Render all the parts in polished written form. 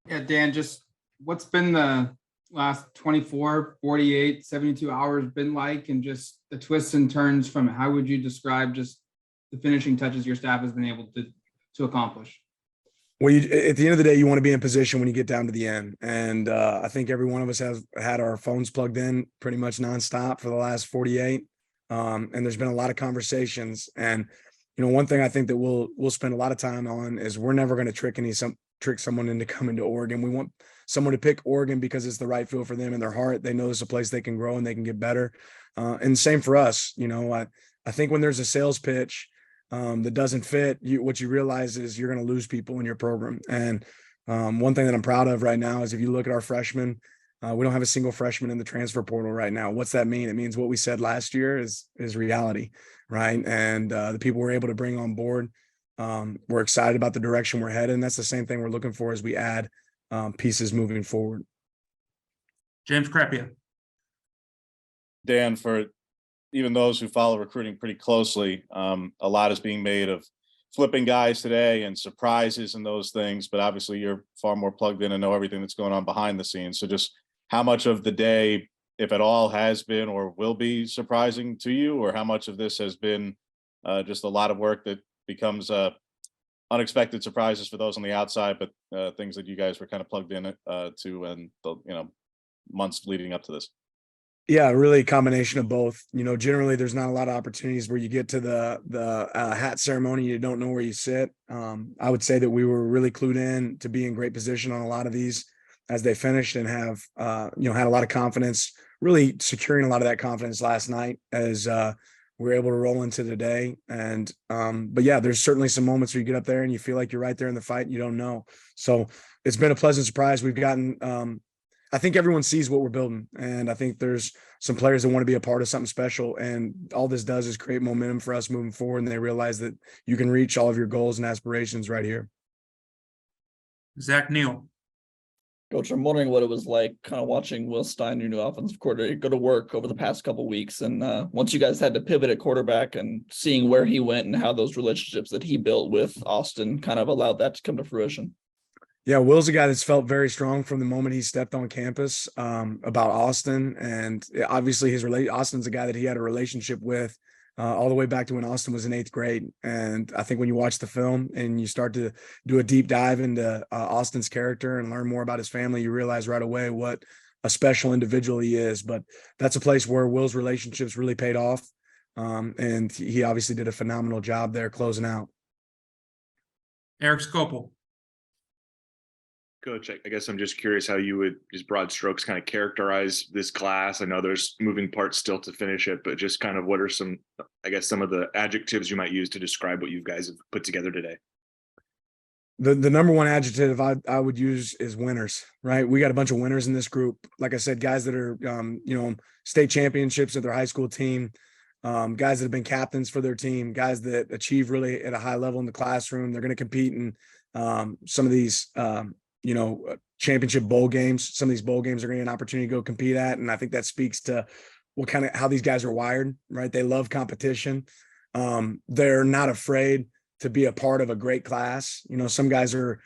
Yeah, Dan, just what's been the last 24, 48, 72 hours been like, and just the twists and turns from it? How would you describe just the finishing touches your staff has been able to accomplish? Well, at the end of the day, you want to be in position when you get down to the end. And I think every one of us has had our phones plugged in pretty much nonstop for the last 48. And there's been a lot of conversations. And, one thing I think that we'll spend a lot of time on is we're never going to trick someone into coming to Oregon. We want someone to pick Oregon because it's the right feel for them in their heart. They know it's a place they can grow and they can get better. And same for us. I think when there's a sales pitch, that doesn't fit, what you realize is you're going to lose people in your program. And one thing that I'm proud of right now is if you look at our freshmen, we don't have a single freshman in the transfer portal right now. What's that mean? It means what we said last year is reality, right? And the people we're able to bring on board, we're excited about the direction we're headed. And that's the same thing we're looking for as we add pieces moving forward. James Crapia. Dan, for even those who follow recruiting pretty closely, a lot is being made of flipping guys today and surprises and those things, but obviously you're far more plugged in and know everything that's going on behind the scenes. So just how much of the day, if at all, has been or will be surprising to you, or how much of this has been just a lot of work that becomes unexpected surprises for those on the outside, but things that you guys were kind of plugged in to and the months leading up to this? Yeah, really a combination of both. Generally there's not a lot of opportunities where you get to the hat ceremony, you don't know where you sit. I would say that we were really clued in to be in great position on a lot of these as they finished, and have had a lot of confidence, really securing a lot of that confidence last night as we were able to roll into today. And but yeah, there's certainly some moments where you get up there and you feel like you're right there in the fight and you don't know. So it's been a pleasant surprise. We've gotten I think everyone sees what we're building, and I think there's some players that want to be a part of something special, and all this does is create momentum for us moving forward, and they realize that you can reach all of your goals and aspirations right here. Zach Neal. Coach, I'm wondering what it was like kind of watching Will Stein, your new offensive coordinator, go to work over the past couple of weeks. And once you guys had to pivot at quarterback, and seeing where he went and how those relationships that he built with Austin kind of allowed that to come to fruition. Yeah, Will's a guy that's felt very strong from the moment he stepped on campus about Austin. And obviously Austin's a guy that he had a relationship with all the way back to when Austin was in 8th grade. And I think when you watch the film and you start to do a deep dive into Austin's character and learn more about his family, you realize right away what a special individual he is. But that's a place where Will's relationships really paid off. And he obviously did a phenomenal job there closing out. Eric Scopel. Coach, I guess I'm just curious how you would, just broad strokes, kind of characterize this class. I know there's moving parts still to finish it, but just kind of what are some of the adjectives you might use to describe what you guys have put together today? The number one adjective I would use is winners, right? We got a bunch of winners in this group. Like I said, guys that are, state championships at their high school team, guys that have been captains for their team, guys that achieve really at a high level in the classroom. They're going to compete in some of these, championship bowl games. Some of these bowl games are going to get an opportunity to go compete at. And I think that speaks to how these guys are wired, right? They love competition. They're not afraid to be a part of a great class. Some guys are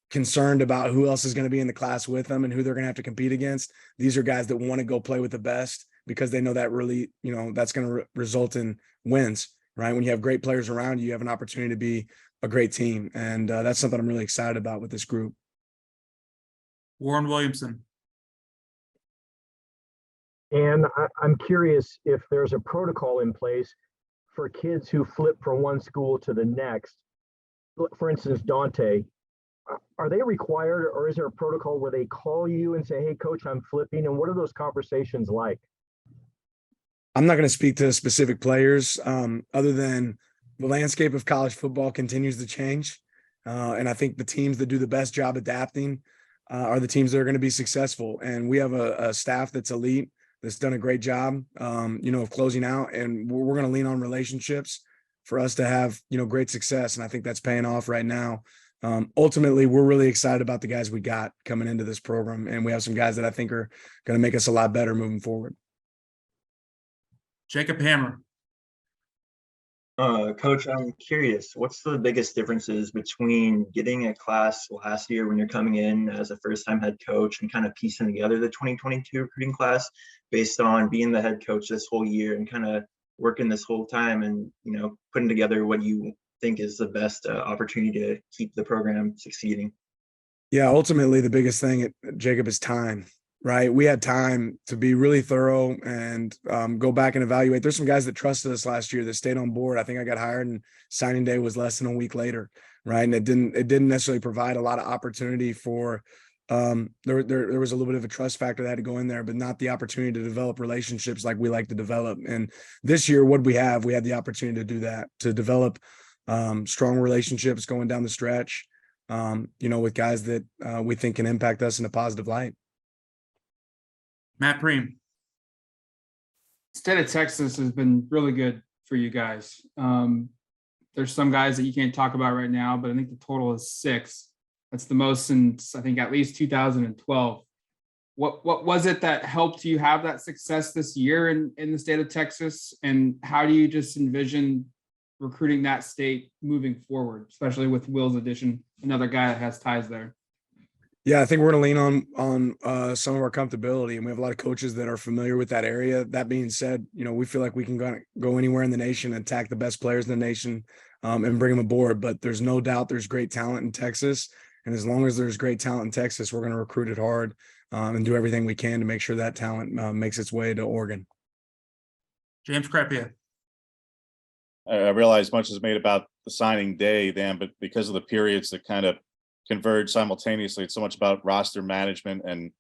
concerned about who else is going to be in the class with them and who they're going to have to compete against. These are guys that want to go play with the best because they know that really, that's going to result in wins, right? When you have great players around you, you have an opportunity to be a great team. And that's something I'm really excited about with this group. Warren Williamson. And I'm curious if there's a protocol in place for kids who flip from one school to the next. For instance, Dante, are they required, or is there a protocol where they call you and say, hey, coach, I'm flipping? And what are those conversations like? I'm not going to speak to specific players other than the landscape of college football continues to change. And I think the teams that do the best job adapting are the teams that are going to be successful. And we have a staff that's elite, that's done a great job, of closing out. And we're going to lean on relationships for us to have, great success. And I think that's paying off right now. Ultimately, we're really excited about the guys we got coming into this program. And we have some guys that I think are going to make us a lot better moving forward. Jacob Hammer. Coach, I'm curious, what's the biggest differences between getting a class last year when you're coming in as a first-time head coach and kind of piecing together the 2022 recruiting class based on being the head coach this whole year and kind of working this whole time and, putting together what you think is the best opportunity to keep the program succeeding? Yeah, ultimately the biggest thing, Jacob, is time, right? We had time to be really thorough and go back and evaluate. There's some guys that trusted us last year that stayed on board. I think I got hired and signing day was less than a week later, right? And it didn't necessarily provide a lot of opportunity for there was a little bit of a trust factor that had to go in there, but not the opportunity to develop relationships like we like to develop. And this year, what we had the opportunity to do that, to develop strong relationships going down the stretch. With guys that we think can impact us in a positive light. Matt Preem. State of Texas has been really good for you guys. There's some guys that you can't talk about right now, but I think the total is 6. That's the most since I think at least 2012. What was it that helped you have that success this year in the state of Texas? And how do you just envision recruiting that state moving forward, especially with Will's addition, another guy that has ties there? Yeah, I think we're going to lean on some of our comfortability, and we have a lot of coaches that are familiar with that area. That being said, we feel like we can go anywhere in the nation and attack the best players in the nation and bring them aboard. But there's no doubt there's great talent in Texas, and as long as there's great talent in Texas, we're going to recruit it hard and do everything we can to make sure that talent makes its way to Oregon. James Crapia. I realize much is made about the signing day, Dan, but because of the periods that kind of converge simultaneously, it's so much about roster management and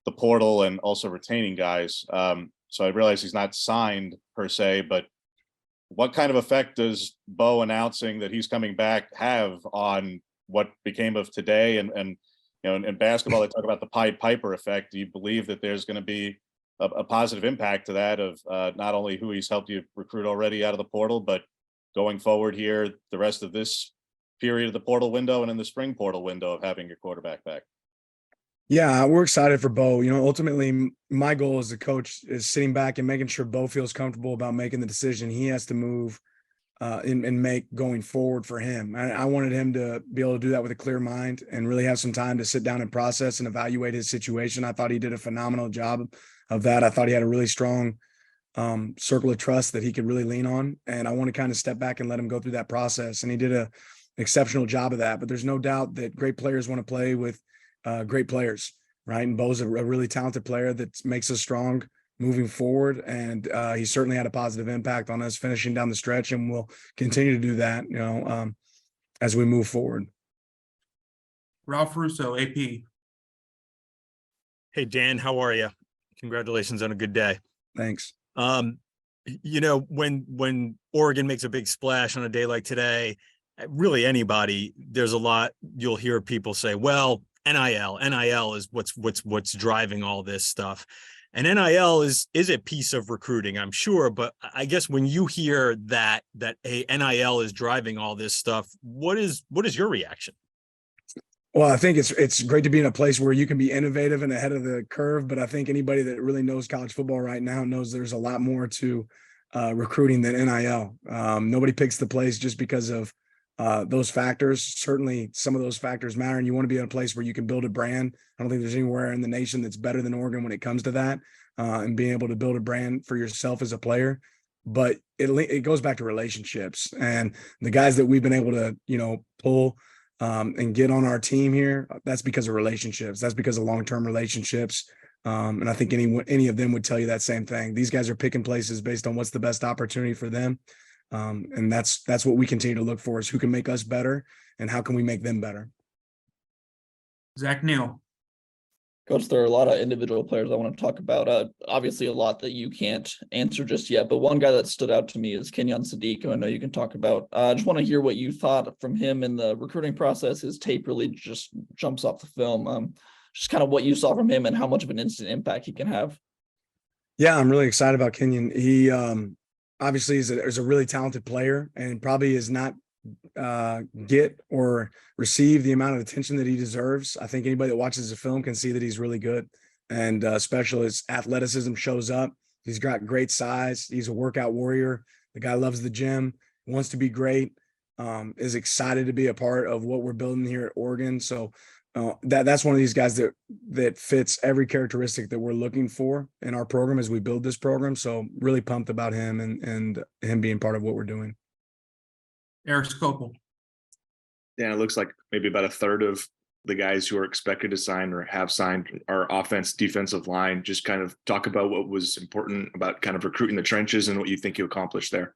the portal and also retaining guys. So I realize he's not signed per se, but what kind of effect does Bo announcing that he's coming back have on what became of today? And in basketball, they talk about the Pied Piper effect. Do you believe that there's going to be a positive impact to that of not only who he's helped you recruit already out of the portal, but going forward here, the rest of this period of the portal window and in the spring portal window of having your quarterback back? Yeah, we're excited for Bo. Ultimately, my goal as a coach is sitting back and making sure Bo feels comfortable about making the decision he has to move and make going forward for him. I wanted him to be able to do that with a clear mind and really have some time to sit down and process and evaluate his situation. I thought he did a phenomenal job of that. I thought he had a really strong circle of trust that he could really lean on. And I want to kind of step back and let him go through that process. And he did an exceptional job of that. But there's no doubt that great players want to play with great players, right? And Bo's a really talented player that makes us strong moving forward. And he certainly had a positive impact on us finishing down the stretch, and we'll continue to do that, as we move forward. Ralph Russo, AP. Hey, Dan, how are you? Congratulations on a good day. Thanks. When Oregon makes a big splash on a day like today, really anybody, there's a lot you'll hear people say, well, NIL is what's driving all this stuff. And NIL is a piece of recruiting, I'm sure, but I guess when you hear that hey, NIL is driving all this stuff, what is your reaction? Well, I think it's great to be in a place where you can be innovative and ahead of the curve. But I think anybody that really knows college football right now knows there's a lot more to recruiting than NIL. Nobody picks the place just because of those factors. Certainly some of those factors matter, and you want to be in a place where you can build a brand. I don't think there's anywhere in the nation that's better than Oregon when it comes to that, and being able to build a brand for yourself as a player. But it goes back to relationships, and the guys that we've been able to, pull and get on our team here, that's because of relationships. That's because of long-term relationships. And I think any of them would tell you that same thing. These guys are picking places based on what's the best opportunity for them. And that's what we continue to look for, is who can make us better and how can we make them better. Zach Neal. Coach, there are a lot of individual players I want to talk about. Obviously, a lot that you can't answer just yet, but one guy that stood out to me is Kenyon Sadiq, who I know you can talk about. I just want to hear what you thought from him in the recruiting process. His tape really just jumps off the film. Just kind of what you saw from him and how much of an instant impact he can have. Yeah, I'm really excited about Kenyon. He obviously is a really talented player and probably is not get or receive the amount of attention that he deserves. I think anybody that watches the film can see that he's really good, and especially his athleticism shows up. He's got great size. He's a workout warrior. The guy loves the gym. wants to be great, is excited to be a part of what we're building here at Oregon. So that's one of these guys that fits every characteristic that we're looking for in our program as we build this program. So really pumped about him and him being part of what we're doing. Eric Scopel. Dan, it looks like maybe about a third of the guys who are expected to sign or have signed our offense, defensive line. Just kind of talk about what was important about kind of recruiting the trenches and what you think you accomplished there.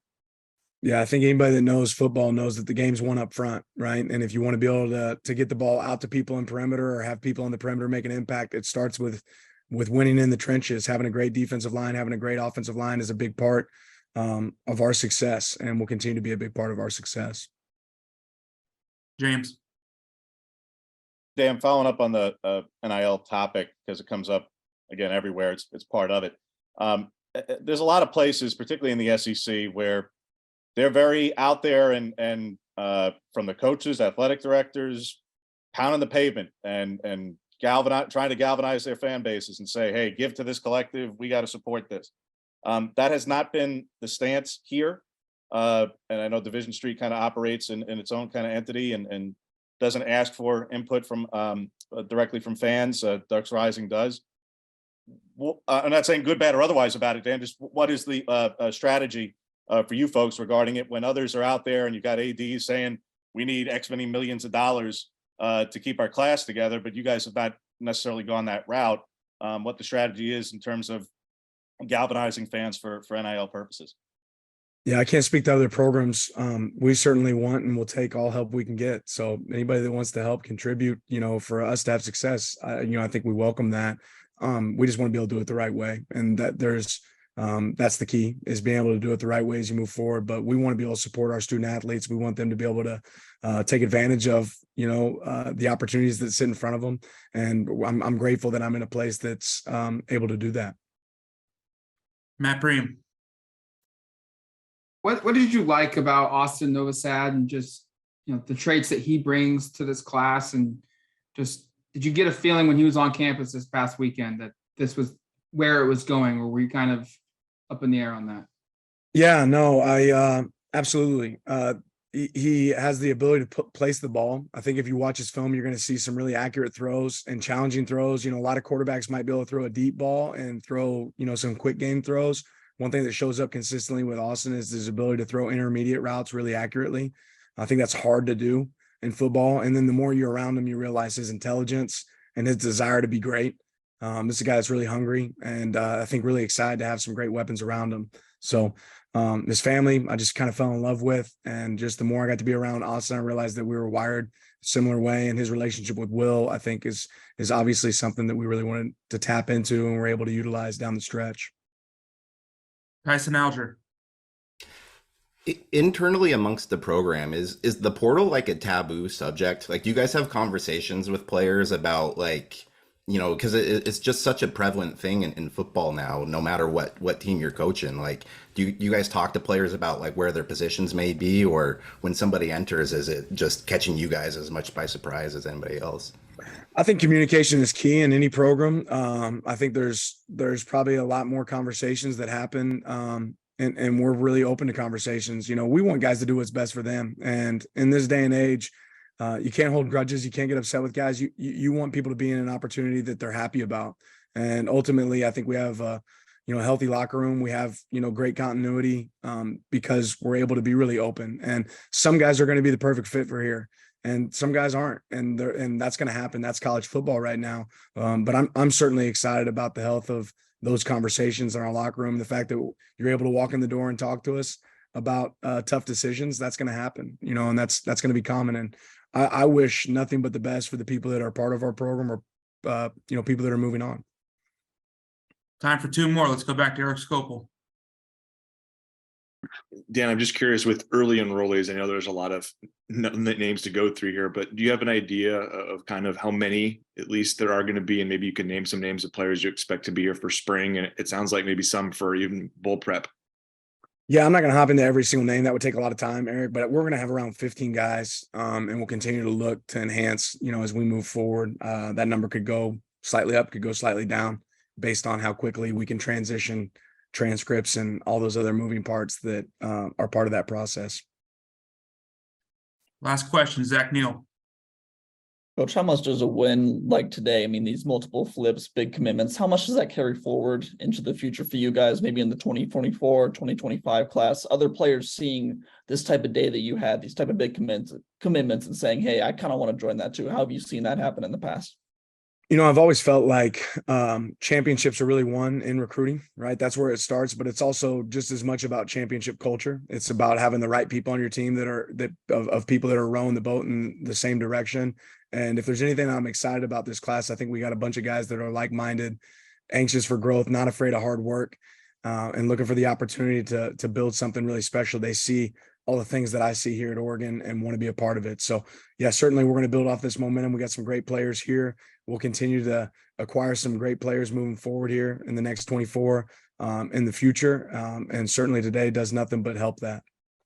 Yeah, I think anybody that knows football knows that the game's won up front, right? And if you want to be able to get the ball out to people in perimeter or have people on the perimeter make an impact, it starts with winning in the trenches. Having a great defensive line, having a great offensive line is a big part of our success, and will continue to be a big part of our success. James. Dan, following up on the NIL topic, because it comes up again everywhere, it's part of it. There's a lot of places, particularly in the SEC, where they're very out there and from the coaches, athletic directors, pounding the pavement and trying to galvanize their fan bases and say, hey, give to this collective. We got to support this. That has not been the stance here. And I know Division Street kind of operates in its own kind of entity and doesn't ask for input from directly from fans. Ducks Rising does. Well, I'm not saying good, bad, or otherwise about it, Dan. Just what is the strategy for you folks regarding it when others are out there and you got ADs saying we need X many millions of dollars to keep our class together, but you guys have not necessarily gone that route. What the strategy is in terms of galvanizing fans for NIL purposes. Yeah, I can't speak to other programs. We certainly want and will take all help we can get. So anybody that wants to help contribute, for us to have success, I think we welcome that. We just want to be able to do it the right way, and that's the key, is being able to do it the right way as you move forward. But we want to be able to support our student athletes. We want them to be able to take advantage of, the opportunities that sit in front of them. And I'm grateful that I'm in a place that's able to do that. Matt Bream. What did you like about Austin Novasad and just, the traits that he brings to this class? And just, did you get a feeling when he was on campus this past weekend that this was where it was going, or were you kind of up in the air on that? Yeah, no, I absolutely. He has the ability to place the ball. I think if you watch his film, you're going to see some really accurate throws and challenging throws. A lot of quarterbacks might be able to throw a deep ball and throw, some quick game throws. One thing that shows up consistently with Austin is his ability to throw intermediate routes really accurately. I think that's hard to do in football. And then the more you're around him, you realize his intelligence and his desire to be great. This is a guy that's really hungry and I think really excited to have some great weapons around him. So his family, I just kind of fell in love with, and just the more I got to be around Austin, I realized that we were wired a similar way. And his relationship with Will, I think is obviously something that we really wanted to tap into and we're able to utilize down the stretch. Tyson Alger. Internally amongst the program, is the portal like a taboo subject? Like, do you guys have conversations with players about, like, because it's just such a prevalent thing in football now, no matter what team you're coaching? Like, do you guys talk to players about, like, where their positions may be, or when somebody enters, is it just catching you guys as much by surprise as anybody else? I think communication is key in any program. I think there's probably a lot more conversations that happen, and we're really open to conversations. We want guys to do what's best for them. And in this day and age, you can't hold grudges. You can't get upset with guys. You want people to be in an opportunity that they're happy about. And ultimately, I think we have a healthy locker room. We have, great continuity because we're able to be really open. And some guys are going to be the perfect fit for here, and some guys aren't. And that's going to happen. That's college football right now. But I'm certainly excited about the health of those conversations in our locker room. The fact that you're able to walk in the door and talk to us about tough decisions, that's going to happen, and that's going to be common. And I wish nothing but the best for the people that are part of our program, or people that are moving on. Time for two more. Let's go back to Eric Scopel. Dan, I'm just curious, with early enrollees, I know there's a lot of names to go through here, but do you have an idea of kind of how many at least there are going to be? And maybe you can name some names of players you expect to be here for spring. And it sounds like maybe some for even bowl prep. Yeah, I'm not going to hop into every single name. That would take a lot of time, Eric, but we're going to have around 15 guys, and we'll continue to look to enhance, as we move forward. That number could go slightly up, could go slightly down based on how quickly we can transition transcripts and all those other moving parts that are part of that process. Last question, Zach Neal. Coach, how much does a win like today, I mean, these multiple flips, big commitments, how much does that carry forward into the future for you guys, maybe in the 2024, 2025 class? Other players seeing this type of day that you had, these type of big commitments and saying, hey, I kind of want to join that too. How have you seen that happen in the past? You know, I've always felt like championships are really won in recruiting, right? That's where it starts, but it's also just as much about championship culture. It's about having the right people on your team of people that are rowing the boat in the same direction. And if there's anything I'm excited about this class, I think we got a bunch of guys that are like-minded, anxious for growth, not afraid of hard work, and looking for the opportunity to build something really special. They see all the things that I see here at Oregon and want to be a part of it. So yeah, certainly we're going to build off this momentum. We got some great players here. We'll continue to acquire some great players moving forward here in the next 24 in the future. And certainly today does nothing but help that.